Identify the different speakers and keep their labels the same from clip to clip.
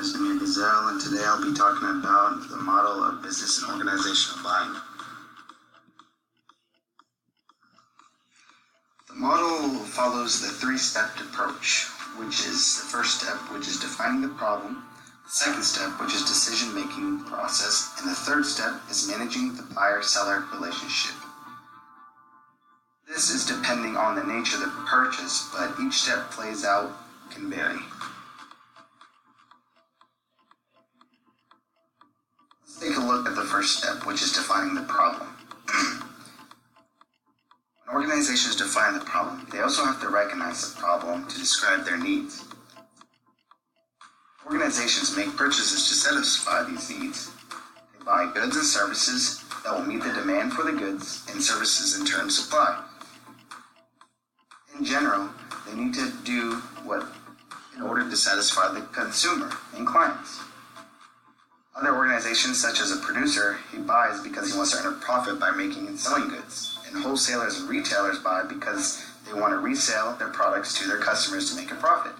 Speaker 1: is Amir Gazelle, and today I'll be talking about the model of business and organizational buying. The model follows the three-step approach, which is the first step, which is defining the problem, the second step, which is decision-making process, and the third step is managing the buyer-seller relationship. This is depending on the nature of the purchase, but each step plays out can vary. Let's take a look at the first step, which is defining the problem. When organizations define the problem, they also have to recognize the problem to describe their needs. Organizations make purchases to satisfy these needs. They buy goods and services that will meet the demand for the goods and services in turn supply. In general, they need to do what in order to satisfy the consumer and clients. Other organizations, such as a producer, he buys because he wants to earn a profit by making and selling goods. And wholesalers and retailers buy because they want to resell their products to their customers to make a profit.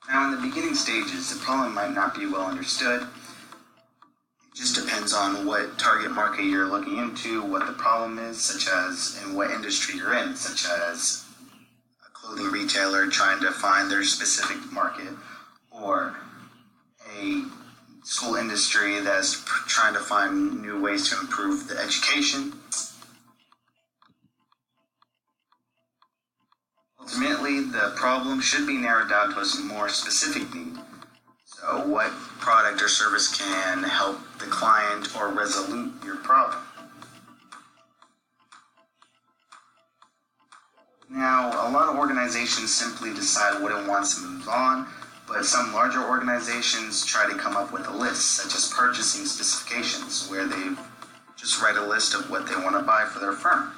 Speaker 1: Now, in the beginning stages, the problem might not be well understood. It just depends on what target market you're looking into, what the problem is, such as in what industry you're in, such as a clothing retailer trying to find their specific market, or a school industry that's trying to find new ways to improve the education. Ultimately, the problem should be narrowed down to a more specific need. So what product or service can help the client or resolve your problem? Now, a lot of organizations simply decide what it wants to move on, but some larger organizations try to come up with a list, such as purchasing specifications, where they just write a list of what they want to buy for their firm,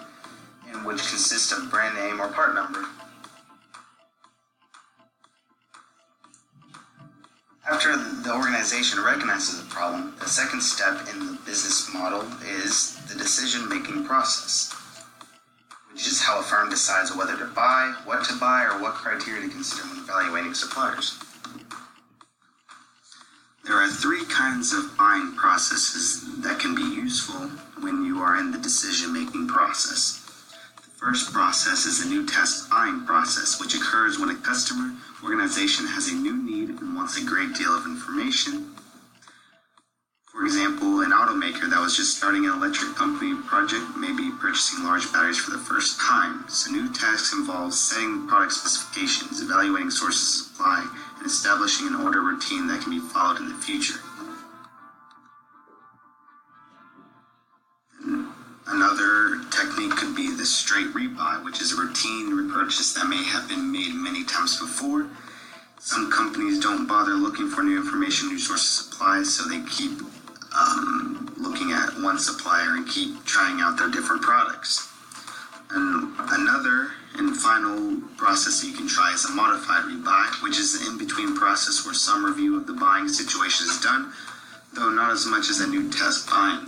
Speaker 1: and which consists of brand name or part number. After the organization recognizes the problem, the second step in the business model is the decision-making process, which is how a firm decides whether to buy, what to buy, or what criteria to consider when evaluating suppliers. There are three kinds of buying processes that can be useful when you are in the decision-making process. The first process is the new task buying process, which occurs when a customer organization has a new need and wants a great deal of information. For example, an automaker that was just starting an electric company project may be purchasing large batteries for the first time. So new tasks involve setting product specifications, evaluating sources of supply, and establishing an order routine that can be followed in the future. Another technique could be the straight rebuy, which is a routine repurchase that may have been made many times before. Some companies don't bother looking for new information, new sources of supply, so they keep looking at one supplier and keep trying out their different products. And another and final process that you can try is a modified rebuy, which is an in-between process where some review of the buying situation is done, though not as much as a new task buying.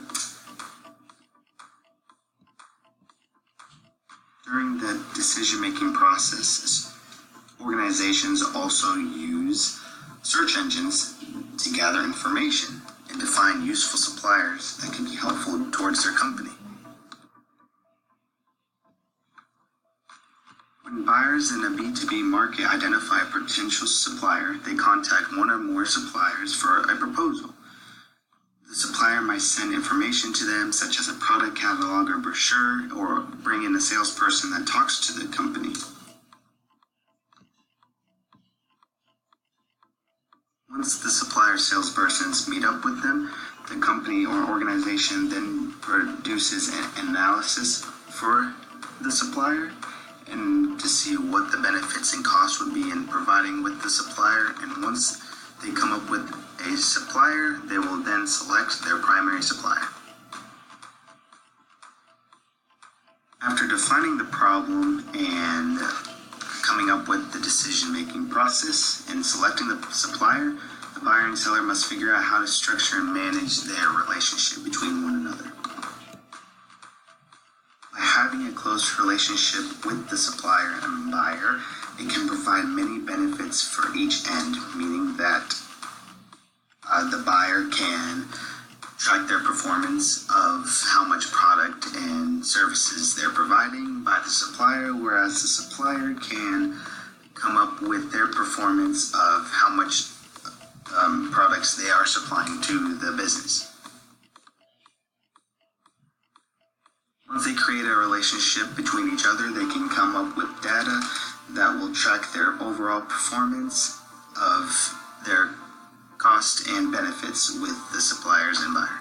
Speaker 1: During the decision-making process, organizations also use search engines to gather information and to find useful suppliers that can be helpful towards their company. When buyers in a B2B market identify a potential supplier, they contact one or more suppliers for a proposal. The supplier might send information to them, such as a product catalog or brochure, or bring in a salesperson that talks to the company. Once the supplier salespersons meet up with them, the company or organization then produces an analysis for the supplier and to see what the benefits and costs would be in providing with the supplier. And once they come up with a supplier, they will then select their primary supplier. After defining the problem and coming up with the decision-making process and selecting the supplier, the buyer and seller must figure out how to structure and manage their relationship between one another. By having a close relationship with the supplier and buyer, it can provide many benefits for each end, meaning that the buyer can track their performance of how much product and services they're providing by the supplier, whereas the supplier can come up with their performance of how much products they are supplying to the business. Once they create a relationship between each other, they can come up with data that will track their overall performance of their cost and benefits with the suppliers and buyer.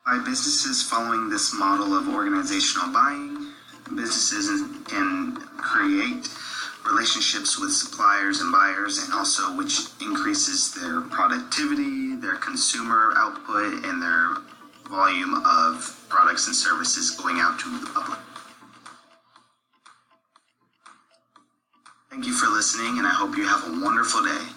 Speaker 1: By businesses following this model of organizational buying, businesses can create relationships with suppliers and buyers, and also which increases their productivity, their consumer output, and their volume of products and services going out to the public. Thank you for listening, and I hope you have a wonderful day.